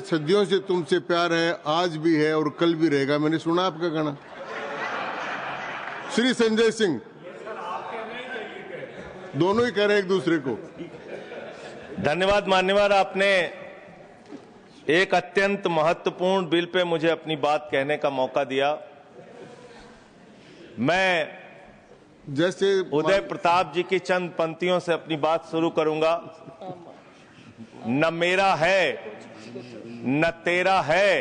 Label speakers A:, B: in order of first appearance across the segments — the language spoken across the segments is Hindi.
A: सदियों से तुमसे प्यार है, आज भी है और कल भी रहेगा। मैंने सुना आपका गाना। श्री संजय सिंह, दोनों ही कह रहे हैं एक दूसरे को।
B: धन्यवाद मान्यवर, आपने एक अत्यंत महत्वपूर्ण बिल पे मुझे अपनी बात कहने का मौका दिया। मैं
A: जैसे
B: उदय प्रताप जी की चंद पंक्तियों से अपनी बात शुरू करूंगा। न मेरा है न तेरा है,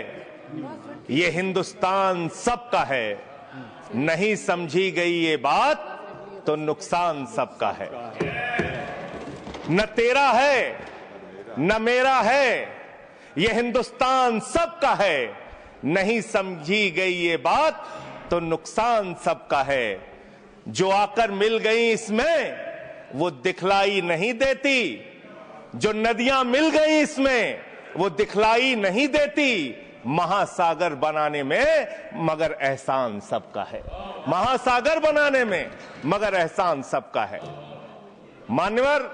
B: ये हिंदुस्तान सबका है। नहीं समझी गई ये बात तो नुकसान सबका है। न तेरा है न मेरा है, ये हिंदुस्तान सबका है। नहीं समझी गई ये बात तो नुकसान सबका है। जो आकर मिल गई इसमें वो दिखलाई नहीं देती, जो नदियां मिल गई इसमें वो दिखलाई नहीं देती। महासागर बनाने में मगर एहसान सबका है। महासागर बनाने में मगर एहसान सबका है। मान्यवर,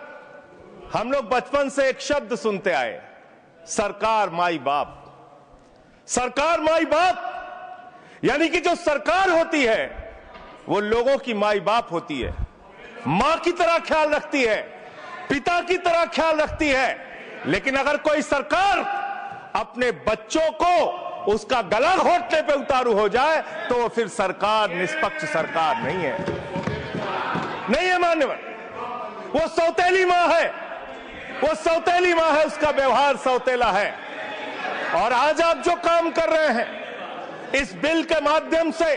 B: हम लोग बचपन से एक शब्द सुनते आए, सरकार माई बाप। सरकार माई बाप यानी कि जो सरकार होती है वो लोगों की माई बाप होती है, मां की तरह ख्याल रखती है, पिता की तरह ख्याल रखती है। लेकिन अगर कोई सरकार अपने बच्चों को उसका गला घोटने पे उतारू हो जाए तो वो फिर सरकार निष्पक्ष सरकार नहीं है। नहीं है मान्यवर, वो सौतेली मां है, वो सौतेली मां है, उसका व्यवहार सौतेला है। और आज आप जो काम कर रहे हैं इस बिल के माध्यम से,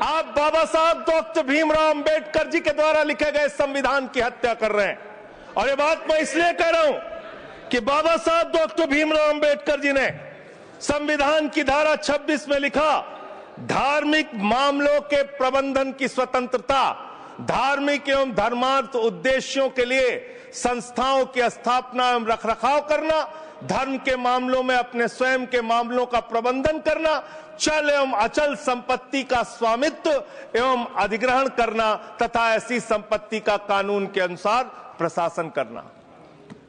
B: आप बाबा साहब डॉक्टर भीमराव अंबेडकर जी के द्वारा लिखे गए संविधान की हत्या कर रहे हैं। और ये बात मैं इसलिए कह रहा हूं कि बाबा साहब डॉक्टर भीमराव अंबेडकर जी ने संविधान की धारा 26 में लिखा, धार्मिक मामलों के प्रबंधन की स्वतंत्रता, धार्मिक एवं धर्मार्थ उद्देश्यों के लिए संस्थाओं की स्थापना एवं रखरखाव करना, धर्म के मामलों में अपने स्वयं के मामलों का प्रबंधन करना, चल एवं अचल संपत्ति का स्वामित्व एवं अधिग्रहण करना तथा ऐसी संपत्ति का कानून के अनुसार प्रशासन करना।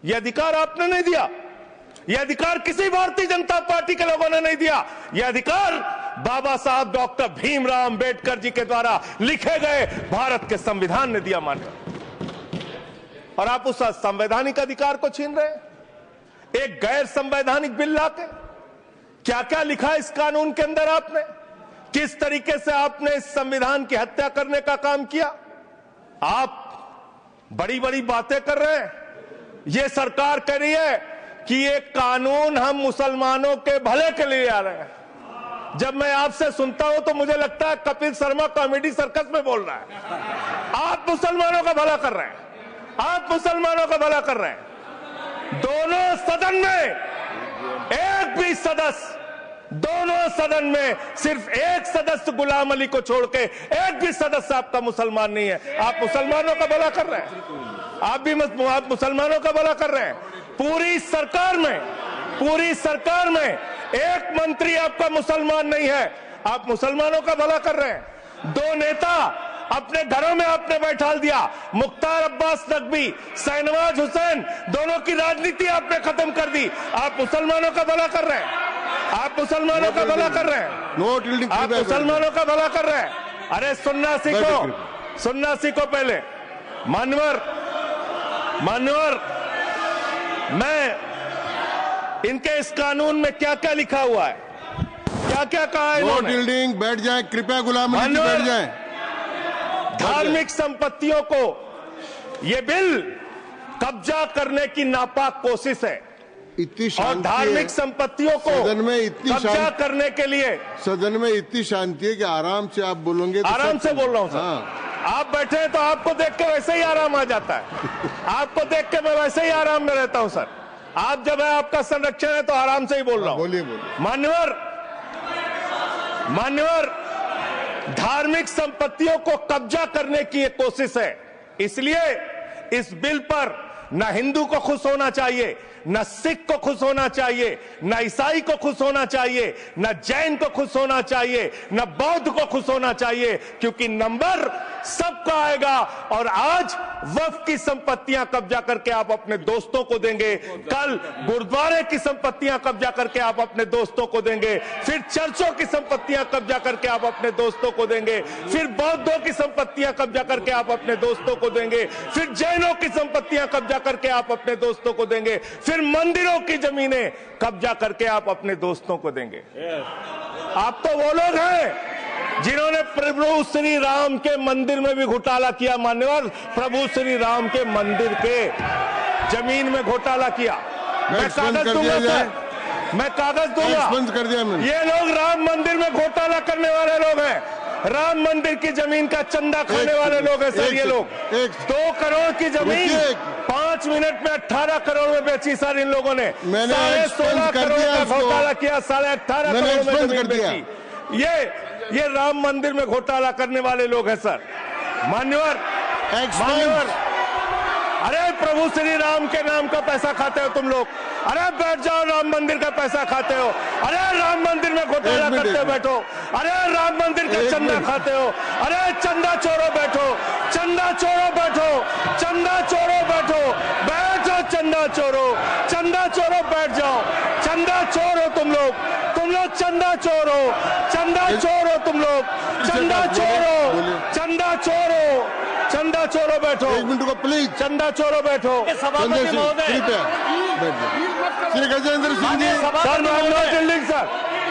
B: यह अधिकार आपने नहीं दिया, यह अधिकार किसी भारतीय जनता पार्टी के लोगों ने नहीं दिया। यह अधिकार बाबा साहब डॉक्टर भीमराव अंबेडकर जी के द्वारा लिखे गए भारत के संविधान ने दिया। मान्य, और आप उस संवैधानिक अधिकार को छीन रहे हैं एक गैर संवैधानिक बिल लाके। क्या क्या लिखा इस कानून के अंदर आपने, किस तरीके से आपने इस संविधान की हत्या करने का काम किया। आप बड़ी बड़ी बातें कर रहे हैं। यह सरकार कह रही है कि ये कानून हम मुसलमानों के भले के लिए आ रहे हैं। जब मैं आपसे सुनता हूं तो मुझे लगता है कपिल शर्मा कॉमेडी सर्कस में बोल रहा है। आप मुसलमानों का भला कर रहे हैं, आप मुसलमानों का भला कर रहे हैं। दोनों सदन में एक भी सदस्य, दोनों सदन में सिर्फ एक सदस्य गुलाम अली को छोड़ के एक भी सदस्य आपका मुसलमान नहीं है। आप मुसलमानों का भला कर रहे हैं, आप मुसलमानों का भला कर रहे हैं। पूरी सरकार में एक मंत्री आपका मुसलमान नहीं है, आप मुसलमानों का भला कर रहे हैं। दो नेता अपने घरों में आपने बैठा दिया, मुख्तार अब्बास नकवी, शाहनवाज हुसैन, दोनों की राजनीति आपने खत्म कर दी। आप मुसलमानों का भला कर रहे हैं, आप मुसलमानों का भला कर रहे हैं, आप मुसलमानों का भला कर रहे हैं। अरे सुनना सीखो पहले। मान्यवर, मैं इनके इस कानून में क्या क्या लिखा हुआ है, क्या क्या कहा है इन्होंने।
A: बैठ जाए कृपया, गुलाम अली जी बैठ जाए।
B: धार्मिक संपत्तियों को यह बिल कब्जा करने की नापाक कोशिश है।
A: इतनी
B: और धार्मिक संपत्तियों को
A: सदन में इतनी
B: कब्जा करने के लिए
A: सदन में इतनी शांति है कि आराम से आप बोलोगे तो
B: आराम से बोल रहा हूं सर।
A: हाँ।
B: आप बैठे हैं तो आपको देख के वैसे ही आराम आ जाता है। आपको देख के मैं वैसे ही आराम में रहता हूं सर। आप जब है आपका संरक्षण है तो आराम से ही बोल रहा हूं।
A: बोलिए।
B: मान्यवर, धार्मिक संपत्तियों को कब्जा करने की एक कोशिश है। इसलिए इस बिल पर न हिंदू को खुश होना चाहिए, न सिख को खुश होना चाहिए, न ईसाई को खुश होना चाहिए, न जैन को खुश होना चाहिए, न बौद्ध को खुश होना चाहिए, क्योंकि नंबर सबका आएगा। और आज वक्फ की संपत्तियां कब्जा करके आप अपने दोस्तों को देंगे, कल गुरुद्वारे की संपत्तियां कब्जा करके आप अपने दोस्तों को देंगे, फिर चर्चों की संपत्तियां कब्जा करके आप अपने दोस्तों को देंगे, फिर बौद्धों की संपत्तियां कब्जा करके आप अपने दोस्तों को देंगे, फिर जैनों की संपत्तियां कब्जा करके आप अपने दोस्तों को देंगे, फिर मंदिरों की जमीनें कब्जा करके आप अपने दोस्तों को देंगे। आप तो वो लोग हैं जिन्होंने प्रभु श्री राम के मंदिर में भी घोटाला किया। मान्यवर, प्रभु श्री राम के मंदिर के जमीन में घोटाला किया। मैं कागज दूंगा सर, मैं कागज दूंगा।
A: कर दिया मैंने।
B: ये लोग राम मंदिर में घोटाला करने वाले लोग हैं, राम मंदिर की जमीन का चंदा खाने वाले लोग हैं सर। ये लोग 2 करोड़ की जमीन 5 मिनट में 18 करोड़ में बेची सर इन लोगों ने। 16.5 करोड़ का घोटाला किया, 18.5 करोड़ में जमीन बेची। ये राम मंदिर में घोटाला करने वाले लोग हैं सर। मान्यवर, अरे प्रभु श्री राम के नाम का पैसा खाते हो तुम लोग। अरे बैठ जाओ, राम मंदिर का पैसा खाते हो। अरे राम मंदिर में घोटाला करते बैठो। अरे राम मंदिर का चंदा खाते हो। अरे चंदा चोरो बैठो, चंदा चोरो बैठो, चंदा चोरो बैठो, बैठो चंदा चोरो, चंदा चोरो बैठ जाओ। चंदा चोरो तुम लोग चंदा चोरो, चंदा चोरो तुम लोग, चंदा चोरो, चंदा चोरो, चंदा चोरो बैठो।
A: 1 मिनट को प्लीज।
B: चंदा चोरो बैठो।
C: सभापति महोदय,
A: Shri Gajendra Singh ji.
B: Sir, I am not dealing sir,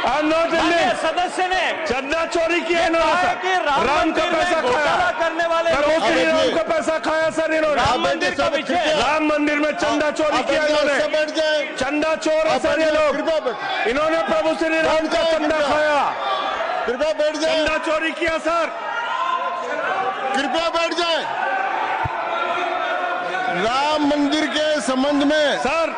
B: I am not dealing.
C: सदस्य ने
B: चंदा चोरी किया इन्होंने, राम का पैसा खाया
C: करने वाले
B: श्री राम का पैसा खाया सर इन्होंने।
C: राम मंदिर का विषय,
B: राम मंदिर में चंदा चोरी किया इन्होंने। चंदा चोर है सर ये लोग। इन्होंने प्रभु श्री राम का चंदा खाया।
A: कृपया बैठ जाए।
B: चंदा चोरी किया सर।
A: कृपया बैठ जाए। राम मंदिर के संबंध में
B: सर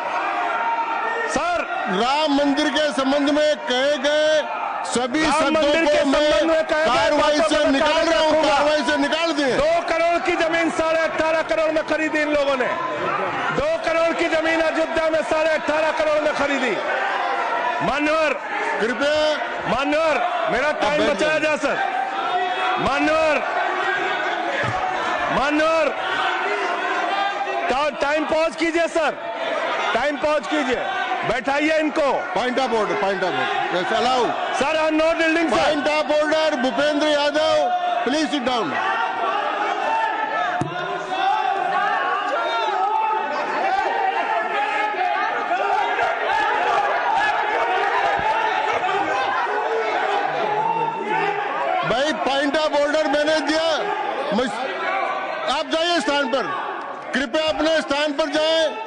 A: राम मंदिर के संबंध में कहे गए सभी शब्दों को मैं कार्रवाई से निकाल रहा हूं, कार्रवाई से निकाल दिए।
B: 2 करोड़ की जमीन 18.5 करोड़ में खरीदी इन लोगों ने। 2 करोड़ की जमीन अयोध्या में 18.5 करोड़ में खरीदी। मान्यवर,
A: कृपया
B: मान्यवर, मेरा टाइम बचाया जा सर। मान्यवर, टाइम पॉज कीजिए सर, टाइम पॉज कीजिए, बैठाइए इनको।
A: Point of order, point of order allow
B: sir. I am not dealing sir.
A: Point of order Bhupendra Yadav, please sit down. भाई पॉइंट ऑफ ऑर्डर मैंने दिया, आप जाइए स्थान पर, कृपया अपने स्थान पर जाएं।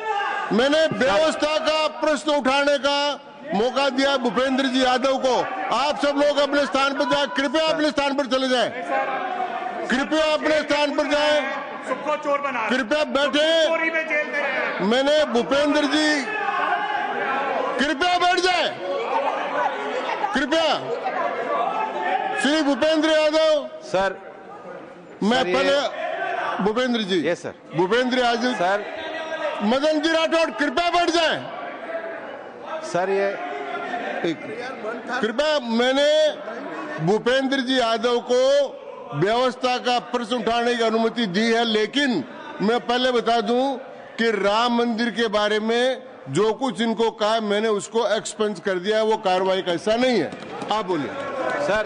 A: मैंने व्यवस्था का प्रश्न उठाने का मौका दिया भूपेंद्र जी यादव को। आप सब लोग अपने स्थान पर जाएं, कृपया अपने स्थान पर चले जाएं, कृपया अपने स्थान पर जाएं, कृपया बैठे। मैंने भूपेंद्र जी, कृपया बैठ जाए, कृपया। श्री भूपेंद्र यादव
D: सर,
A: मैं पहले Bhupendra ji,
D: yes sir,
A: Bhupendra Yadav
D: sir,
A: Madan ji Rathore कृपया बैठ जाएं।
D: सर ये
A: कृपया, मैंने भूपेंद्र जी यादव को व्यवस्था का प्रश्न उठाने की अनुमति दी है, लेकिन मैं पहले बता दूं कि राम मंदिर के बारे में जो कुछ इनको कहा मैंने उसको एक्सपेंस कर दिया है, वो कार्रवाई का हिस्सा नहीं है। आप बोलिए
D: सर।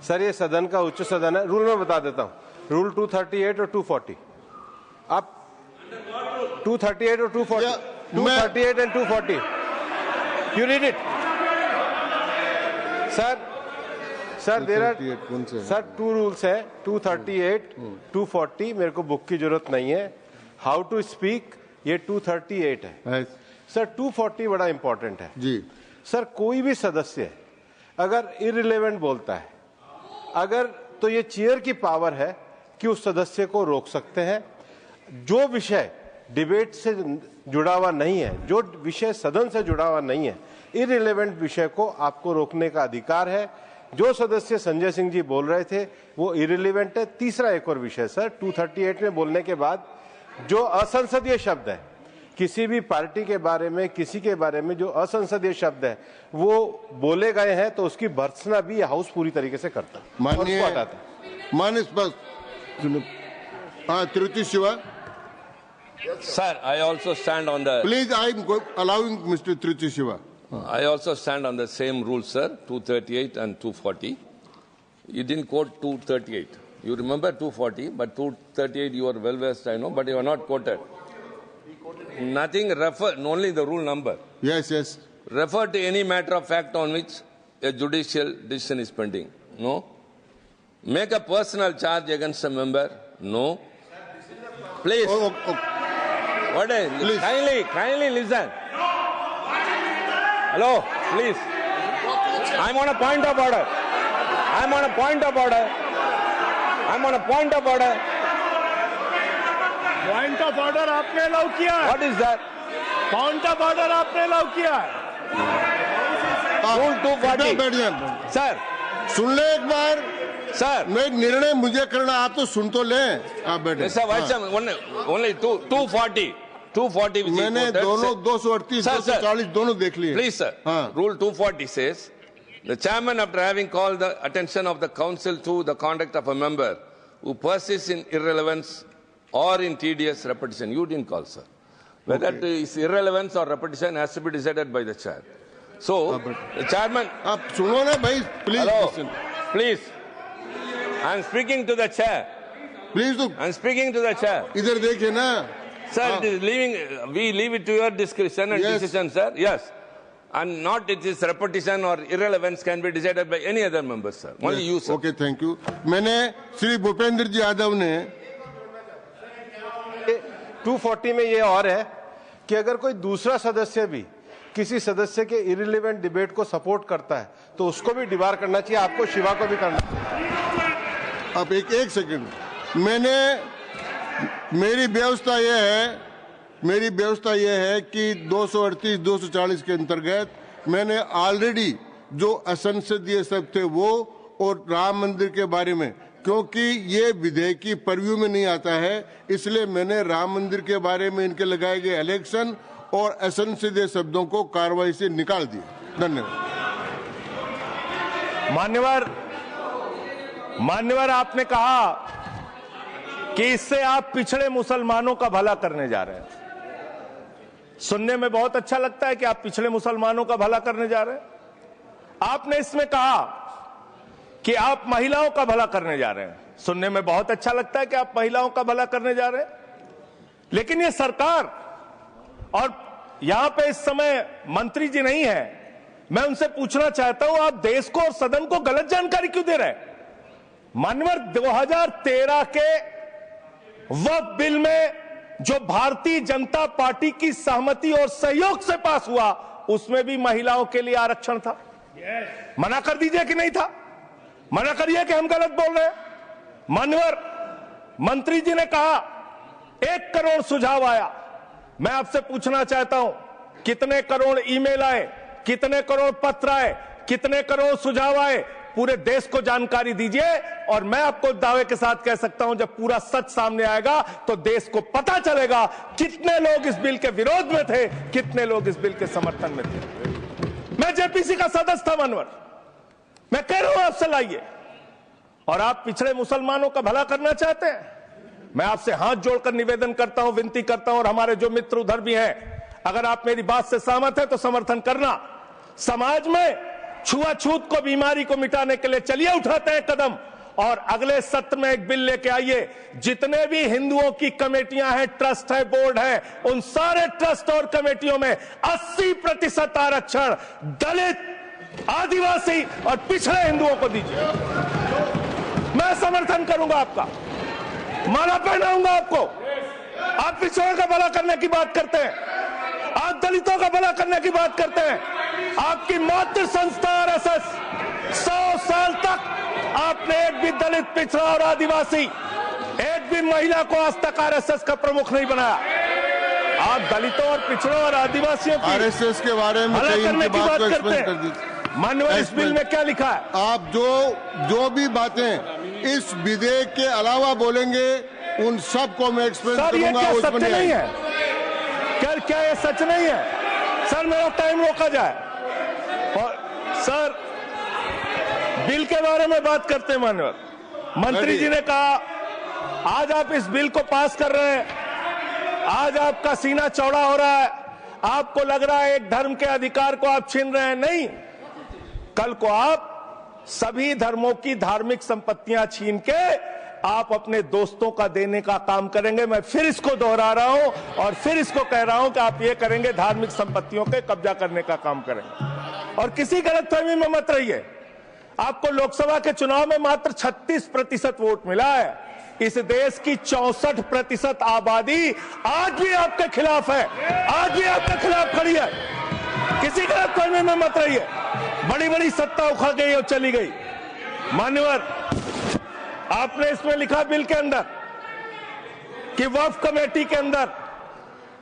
D: सर ये सदन का उच्च सदन है। रूल में बता देता हूं, रूल 238 और 240। आप 238 और 240, 238 and 240, you read it sir. There are sir 2 rules है, 238, 240। मेरे को बुक की जरूरत नहीं है। हाउ टू स्पीक ये 238 है सर। 240 बड़ा इंपॉर्टेंट है
A: जी
D: सर। कोई भी सदस्य अगर इररिलेवेंट बोलता है, अगर तो ये चेयर की पावर है कि उस सदस्य को रोक सकते हैं। जो विषय डिबेट से जुड़ा हुआ नहीं है, जो विषय सदन से जुड़ा हुआ नहीं है, इररिलेवेंट विषय को आपको रोकने का अधिकार है। जो सदस्य संजय सिंह जी बोल रहे थे वो इरिलीवेंट है। तीसरा एक और विषय सर, 238 में बोलने के बाद जो असंसदीय शब्द है, किसी भी पार्टी के बारे में, किसी के बारे में जो असंसदीय शब्द है वो बोले गए हैं तो उसकी भर्त्सना भी हाउस पूरी तरीके से करता है,
A: माननीय
D: और उसको हटाता है।
A: माननीय Tiruchi Shiva,
E: Sir, I also stand on the.
A: please, I am allowing Mr. Tiruchi Shiva.
E: I also stand on the same rule, sir. 238 and 240. You didn't quote 238. You remember 240, but 238 you are well versed, I know, but you are not quoted. Nothing refer, only the rule number.
A: Yes, yes.
E: Refer to any matter of fact on which a judicial decision is pending. No. Make a personal charge against a member. No. Please. What is?
A: Please.
E: Kindly listen. Hello, please. I'm on a point of order. I'm on a point of order. I'm on a point of order.
C: Point of order आपने अलाउ किया है।
E: What is that?
C: Point of order आपने अलाउ किया है।
E: Rule 240.
A: बैठ जाए,
E: Sir,
A: सुन ले एक बार।
E: sir.
A: मैं निर्णय मुझे करना, आप तो सुन तो लें। आप बैठे।
E: Mr. Vice Chairman, only 240. 240 which is
A: मैंने
E: quoted,
A: दोनों
E: sir.
A: 238,
E: Sir, sir.
A: 240 दोनों देख लिए।
E: Please, sir.
A: हाँ।
E: Rule 240 says, the chairman, after having called the attention of the council to the conduct of a member who persists in irrelevance or in tedious repetition, you didn't call, sir. Whether it is irrelevance or repetition has to be decided by the chair. So, the chairman.
A: आप सुनो ना भाई, please.
E: Hello, please. I am speaking to the chair.
A: Please तो
E: I am speaking to the chair.
A: इधर देखिए ना।
E: Sir, it is we leave it to your discretion and
A: Yes.
E: decision, sir. Yes. And not it is repetition or irrelevance can be decided by any other member, sir. Only you, sir.
A: Okay, thank you. मैंने श्री भूपेंद्र जी यादव ने
D: 240 में ये और है कि अगर कोई दूसरा सदस्य भी किसी सदस्य के इरिलेवेंट डिबेट को सपोर्ट करता है तो उसको भी डिबार करना चाहिए, आपको शिवा को भी करना चाहिए।
A: अब एक सेकंड, मेरी व्यवस्था यह है कि 238, 240 के अंतर्गत मैंने ऑलरेडी जो असंसदीय सब थे वो और राम मंदिर के बारे में, क्योंकि ये विधेयक की परव्यू में नहीं आता है, इसलिए मैंने राम मंदिर के बारे में इनके लगाए गए इलेक्शन और असंसदीय शब्दों को कार्रवाई से निकाल दिया। धन्यवाद।
B: मान्यवर, आपने कहा कि इससे आप पिछड़े मुसलमानों का भला करने जा रहे हैं। सुनने में बहुत अच्छा लगता है कि आप पिछड़े मुसलमानों का भला करने जा रहे हैं। आपने इसमें कहा कि आप महिलाओं का भला करने जा रहे हैं। सुनने में बहुत अच्छा लगता है कि आप महिलाओं का भला करने जा रहे हैं, लेकिन ये सरकार और यहां पे इस समय मंत्री जी नहीं है, मैं उनसे पूछना चाहता हूं, आप देश को और सदन को गलत जानकारी क्यों दे रहे हैं? माननीय 2013 के वक्फ बिल में जो भारतीय जनता पार्टी की सहमति और सहयोग से पास हुआ, उसमें भी महिलाओं के लिए आरक्षण था। मना कर दीजिए कि नहीं था? मना करिए कि हम गलत बोल रहे हैं। माननीय मंत्री जी ने कहा 1 करोड़ सुझाव आया। मैं आपसे पूछना चाहता हूं, कितने करोड़ ईमेल आए, कितने करोड़ पत्र आए, कितने करोड़ सुझाव आए? पूरे देश को जानकारी दीजिए और मैं आपको दावे के साथ कह सकता हूं, जब पूरा सच सामने आएगा तो देश को पता चलेगा कितने लोग इस बिल के विरोध में थे, कितने लोग इस बिल के समर्थन में थे। मैं जेपीसी का सदस्य था मानवर, मैं कह रहा हूं आपसे लाइए। और आप पिछड़े मुसलमानों का भला करना चाहते हैं, मैं आपसे हाथ जोड़कर निवेदन करता हूं, विनती करता हूं, और हमारे जो मित्र उधर भी हैं, अगर आप मेरी बात से सहमत हैं तो समर्थन करना। समाज में छुआछूत को, बीमारी को मिटाने के लिए चलिए उठाते हैं कदम, और अगले सत्र में एक बिल लेके आइए। जितने भी हिंदुओं की कमेटियां हैं, ट्रस्ट है, बोर्ड है, उन सारे ट्रस्ट और कमेटियों में 80% आरक्षण दलित, आदिवासी और पिछड़े हिंदुओं को दीजिए। मैं समर्थन करूंगा आपका, माला पहनाऊंगा आपको। आप पिछड़ों का भला करने की बात करते हैं, आप दलितों का भला करने की बात करते हैं। आपकी मातृ संस्था आरएसएस 100 साल तक आपने एक भी दलित, पिछड़ा और आदिवासी, एक भी महिला को आज तक आरएसएस का प्रमुख नहीं बनाया।
C: आप दलितों और पिछड़ों और आदिवासियों की
A: आरएसएस के बारे में
C: अलग
A: कई
C: करने
A: इनकी
C: की
A: बात
C: बात
A: को
C: करते
A: एक्सप्लेन कर
C: हैं।
A: दीजिए।
C: मान्यवर, इस बिल में क्या लिखा है?
A: आप जो भी बातें इस विधेयक के अलावा बोलेंगे उन सब को मैं एक्सप्लेन
C: सर, ये
A: करूंगा।
C: क्या
A: उसमें
C: सत्य नहीं
A: आएगी।
C: है? क्या ये सच नहीं है? सर, मेरा टाइम रोका जाए। और सर, बिल के बारे में बात करते हैं। मान्यवर, मंत्री जी ने कहा आज आप इस बिल को पास कर रहे हैं, आज आपका सीना चौड़ा हो रहा है, आपको लग रहा है एक धर्म के अधिकार को आप छीन रहे हैं। नहीं, कल को आप सभी धर्मों की धार्मिक संपत्तियां छीन के आप अपने दोस्तों का देने का काम करेंगे। मैं फिर इसको दोहरा रहा हूं और फिर इसको कह रहा हूं कि आप ये करेंगे, धार्मिक संपत्तियों के कब्जा करने का काम करेंगे। और किसी गलतफहमी में मत रहिए। आपको लोकसभा के चुनाव में मात्र 36% वोट मिला है। इस देश की 64% आबादी आज भी आपके खिलाफ है, आज भी आपके खिलाफ खड़ी है। किसी गलतफहमी में मत रहिए। बड़ी बड़ी सत्ता उखड़ गई और चली गई। मान्यवर, आपने इसमें लिखा बिल के अंदर कि वक्फ कमेटी के अंदर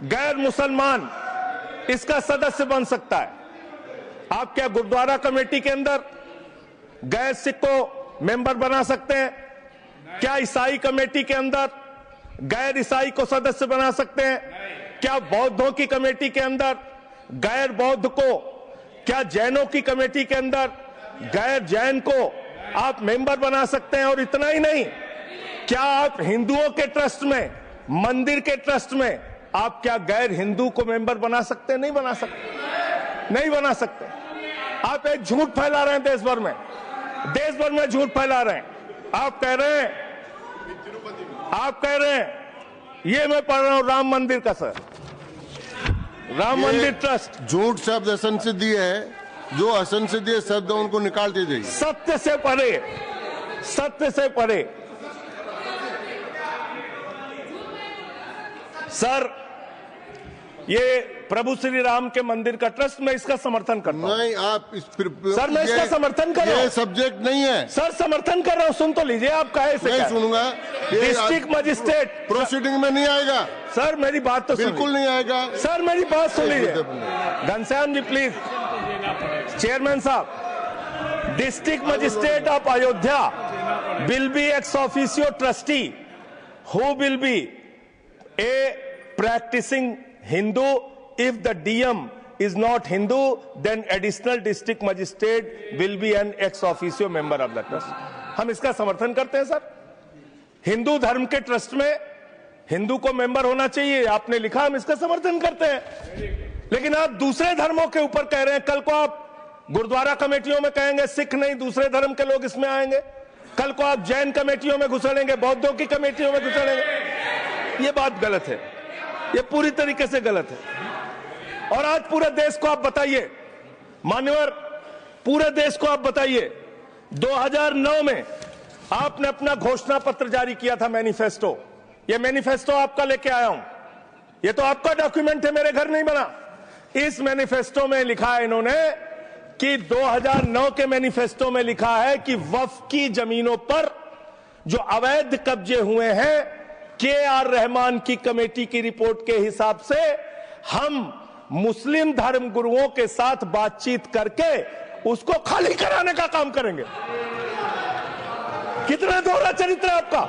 C: गैर मुसलमान इसका सदस्य बन सकता है। आप क्या गुरुद्वारा कमेटी के अंदर गैर सिख को मेंबर बना सकते हैं? क्या ईसाई कमेटी के अंदर गैर ईसाई को सदस्य बना सकते हैं? क्या बौद्धों की कमेटी के अंदर गैर बौद्ध को, क्या जैनों की कमेटी के अंदर गैर जैन को आप मेंबर बना सकते हैं? और इतना ही नहीं, क्या आप हिंदुओं के ट्रस्ट में, मंदिर के ट्रस्ट में आप क्या गैर हिंदू को मेंबर बना सकते हैं? नहीं बना सकते, नहीं बना सकते। आप एक झूठ फैला रहे हैं देश भर में, देश भर में झूठ फैला रहे हैं। आप कह रहे हैं ये मैं पढ़ रहा हूं राम मंदिर का, सर, राम मंदिर ट्रस्ट।
A: झूठ शब्द असंसदीय है, जो असंसदीय शब्द उनको निकाल दीजिए।
C: सत्य से परे, सत्य से परे। सर, ये प्रभु श्री राम के मंदिर का ट्रस्ट, मैं इसका समर्थन करता हूं।
A: नहीं, आप इस
C: सर, मैं इसका समर्थन कर रहा हूं।
A: ये सब्जेक्ट नहीं है
C: सर, समर्थन कर रहा हूं, सुन तो लीजिए। आप कहे से
A: नहीं सुनूंगा।
C: डिस्ट्रिक्ट मजिस्ट्रेट
A: प्रोसीडिंग में नहीं आएगा।
C: सर, मेरी बात तो
A: बिल्कुल नहीं आएगा।
C: सर, मेरी बात सुन लीजिए। घनश्याम जी प्लीज। चेयरमैन साहब, district magistrate of Ayodhya will be ex officio trustee who will be a practising Hindu. If the DM is not Hindu, then additional district magistrate will be an ex officio member of the trust. हम इसका समर्थन करते हैं सर। हिंदू धर्म के ट्रस्ट में हिंदू को मेंबर होना चाहिए, आपने लिखा, हम इसका समर्थन करते हैं। लेकिन आप दूसरे धर्मों के ऊपर कह रहे हैं। कल को आप गुरुद्वारा कमेटियों में कहेंगे सिख नहीं, दूसरे धर्म के लोग इसमें आएंगे। कल को आप जैन कमेटियों में घुसड़ेंगे, बौद्धों की कमेटियों में घुसड़ेंगे। ये बात गलत है, ये पूरी तरीके से गलत है। और आज पूरे देश को आप बताइए, मान्यवर, पूरे देश को आप बताइए, 2009 में आपने अपना घोषणा पत्र जारी किया था, मैनिफेस्टो। ये मैनिफेस्टो आपका लेके आया हूं, ये तो आपका डॉक्यूमेंट है, मेरे घर नहीं बना। इस मैनिफेस्टो में लिखा है इन्होंने कि 2009 के मैनिफेस्टो में लिखा है कि वक्फ की जमीनों पर जो अवैध कब्जे हुए हैं, के.आर. रहमान की कमेटी की रिपोर्ट के हिसाब से हम मुस्लिम धर्म गुरुओं के साथ बातचीत करके उसको खाली कराने का काम करेंगे। कितना दोहरा चरित्र है आपका।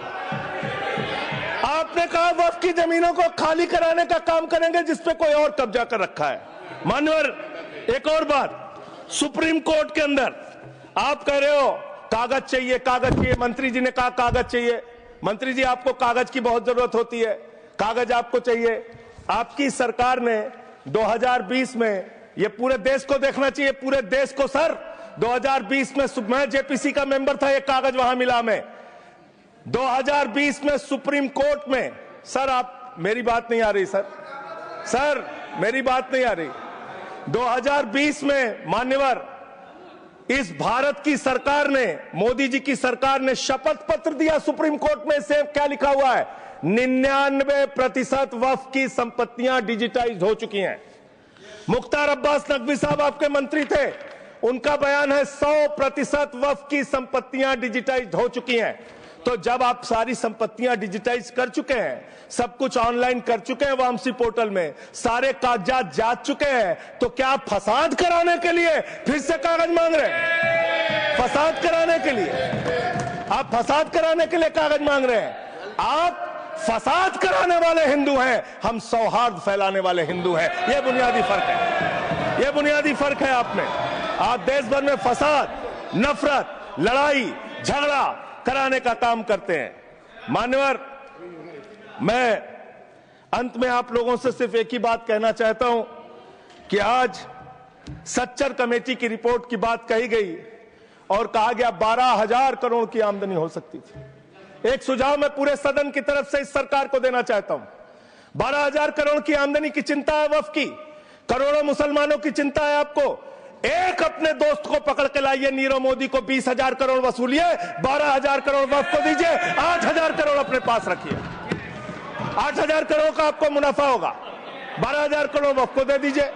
C: आपने कहा वक्फ की जमीनों को खाली कराने का काम करेंगे जिसपे कोई और कब्जा कर रखा है। मान्यवर, एक और बात, सुप्रीम कोर्ट के अंदर आप कह रहे हो कागज चाहिए, कागज चाहिए। मंत्री जी ने कहा कागज चाहिए। मंत्री जी, आपको कागज की बहुत जरूरत होती है, कागज आपको चाहिए। आपकी सरकार ने 2020 में, ये पूरे देश को देखना चाहिए, पूरे देश को सर, 2020 में मैं जेपीसी का मेंबर था, ये कागज वहां मिला हमें। 2020 में सुप्रीम कोर्ट में, सर आप, मेरी बात नहीं आ रही सर, सर मेरी बात नहीं आ रही। 2020 में मान्यवर, इस भारत की सरकार ने, मोदी जी की सरकार ने शपथ पत्र दिया सुप्रीम कोर्ट में। से क्या लिखा हुआ है? 99% वक्फ की संपत्तियां डिजिटाइज हो चुकी हैं। मुख्तार अब्बास नकवी साहब आपके मंत्री थे, उनका बयान है 100% वक्फ की संपत्तियां डिजिटाइज हो चुकी हैं। तो जब आप सारी संपत्तियां डिजिटाइज कर चुके हैं, सब कुछ ऑनलाइन कर चुके हैं वामसी पोर्टल में, सारे कागजात जांच चुके हैं, तो क्या आप फसाद कराने के लिए फिर से कागज मांग रहे हैं? फसाद कराने के लिए आप फसाद कराने के लिए कागज मांग रहे हैं। आप फसाद कराने वाले हिंदू हैं, हम सौहार्द फैलाने वाले हिंदू हैं। यह बुनियादी फर्क है, यह बुनियादी फर्क है आप में। आप देश भर में फसाद, नफरत, लड़ाई, झगड़ा कराने का काम करते हैं। मान्यवर, मैं अंत में आप लोगों से सिर्फ एक ही बात कहना चाहता हूं कि आज सच्चर कमेटी की रिपोर्ट की बात कही गई और कहा गया 12,000 करोड़ की आमदनी हो सकती थी। एक सुझाव मैं पूरे सदन की तरफ से इस सरकार को देना चाहता हूं। 12,000 करोड़ की आमदनी की चिंता है वक्फ की, करोड़ों मुसलमानों की चिंता है आपको। एक अपने दोस्त को पकड़ के लाइए, नीरव मोदी को 20,000 करोड़ वसूलिए, 12,000 करोड़ वक्फ को दीजिए, 8,000 करोड़ अपने पास रखिए। 8,000 करोड़ का आपको मुनाफा होगा, 12,000 करोड़ वक्फ को दे दीजिए,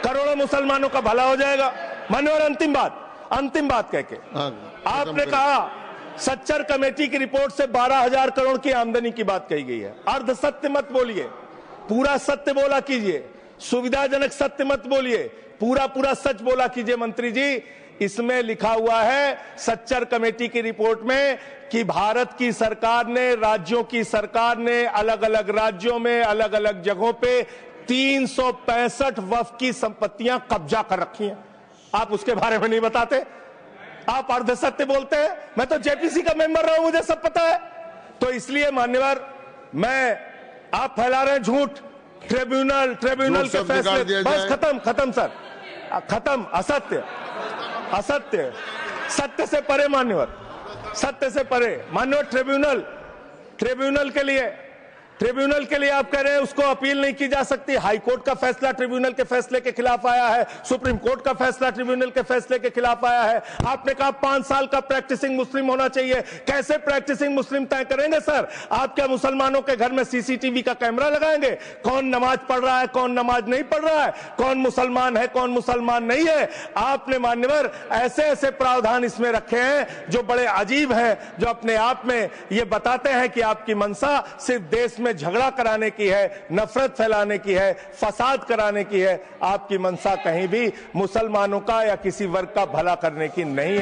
C: करोड़ों मुसलमानों का भला हो जाएगा। मान्यवर, अंतिम बात कह के आपने कहा सच्चर कमेटी की रिपोर्ट से 12,000 करोड़ की आमदनी की बात कही गई है। अर्ध सत्य मत बोलिए, पूरा सत्य बोला कीजिए। सुविधाजनक सत्य मत बोलिए, पूरा सच बोला कीजिए। मंत्री जी, इसमें लिखा हुआ है सच्चर कमेटी की रिपोर्ट में कि भारत की सरकार ने, राज्यों की सरकार ने अलग अलग राज्यों में, अलग अलग जगहों पे 365 वक्फ की संपत्तियां कब्जा कर रखी हैं। आप उसके बारे में नहीं बताते, आप अर्ध सत्य बोलते हैं। मैं तो जेपीसी का मेंबर रहा हूं, मुझे सब पता है। तो इसलिए मान्यवर, आप फैला रहे हैं झूठ। ट्रिब्यूनल के फैसले, बस खत्म सर, खत्म। असत्य, सत्य से परे मान्यवर, सत्य से परे मान्यवर। ट्रिब्यूनल के लिए आप कह रहे हैं उसको अपील नहीं की जा सकती। हाई कोर्ट का फैसला ट्रिब्यूनल के फैसले के खिलाफ आया है, सुप्रीम कोर्ट का फैसला ट्रिब्यूनल के फैसले के खिलाफ आया है। आपने कहा 5 साल का प्रैक्टिसिंग मुस्लिम होना चाहिए। कैसे प्रैक्टिसिंग मुस्लिम तय करेंगे सर? आप क्या मुसलमानों के घर में सीसीटीवी का कैमरा लगाएंगे? कौन नमाज पढ़ रहा है, कौन नमाज नहीं पढ़ रहा है, कौन मुसलमान है, कौन मुसलमान नहीं है? आपने मान्यवर ऐसे प्रावधान इसमें रखे हैं जो बड़े अजीब हैं, जो अपने आप में ये बताते हैं कि आपकी मंशा सिर्फ देश में झगड़ा कराने की है, नफरत फैलाने की है, फसाद कराने की है। आपकी मंशा कहीं भी मुसलमानों का या किसी वर्ग का भला करने की नहीं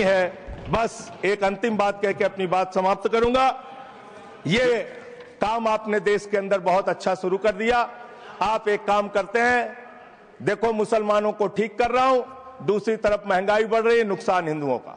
C: है। बस एक अंतिम बात कह के अपनी बात समाप्त करूंगा। ये काम आपने देश के अंदर बहुत अच्छा शुरू कर दिया। आप एक काम करते हैं, देखो मुसलमानों को ठीक कर रहा हूं, दूसरी तरफ महंगाई बढ़ रही है, नुकसान हिंदुओं का।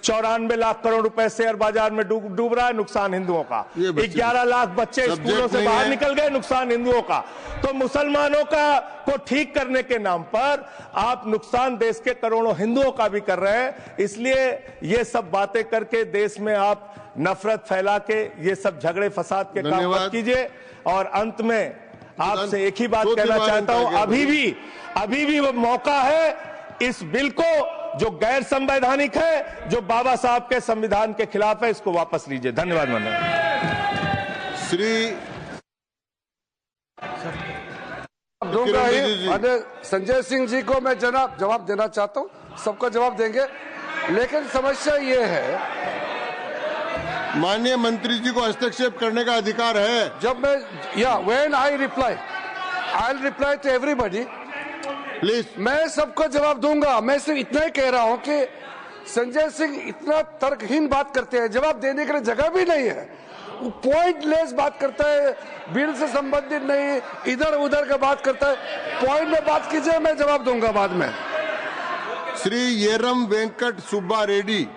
C: 94 लाख करोड़ रुपए शेयर बाजार में डूब रहा है, नुकसान हिंदुओं का। 11 लाख बच्चे स्कूलों से बाहर निकल गए, नुकसान हिंदुओं का। तो मुसलमानों को ठीक करने के नाम पर आप नुकसान देश के करोड़ों हिंदुओं का भी कर रहे हैं। इसलिए ये सब बातें करके देश में आप नफरत फैला के ये सब झगड़े फसाद के काम मत कीजिए। और अंत में आपसे एक ही बात कहना चाहता हूं, अभी भी वो मौका है इस बिल को जो गैर संवैधानिक है, जो बाबा साहब के संविधान के खिलाफ है, इसको वापस लीजिए। धन्यवाद।
A: श्री
F: दूंगा ही संजय सिंह जी को मैं जवाब देना चाहता हूं, सबको जवाब देंगे, लेकिन समस्या ये है,
A: माननीय मंत्री जी को हस्तक्षेप करने का अधिकार है।
F: जब मैं when I reply to everybody,
A: please.
F: मैं सबको जवाब दूंगा। मैं सिर्फ इतना ही कह रहा हूं कि संजय सिंह इतना तर्कहीन बात करते हैं, जवाब देने के लिए जगह भी नहीं है। वो पॉइंटलेस बात करता है, बिल से संबंधित नहीं, इधर उधर का बात करता है। पॉइंट में बात कीजिए, मैं जवाब दूंगा बाद में।
A: श्री येरम वेंकट सुब्बा रेड्डी।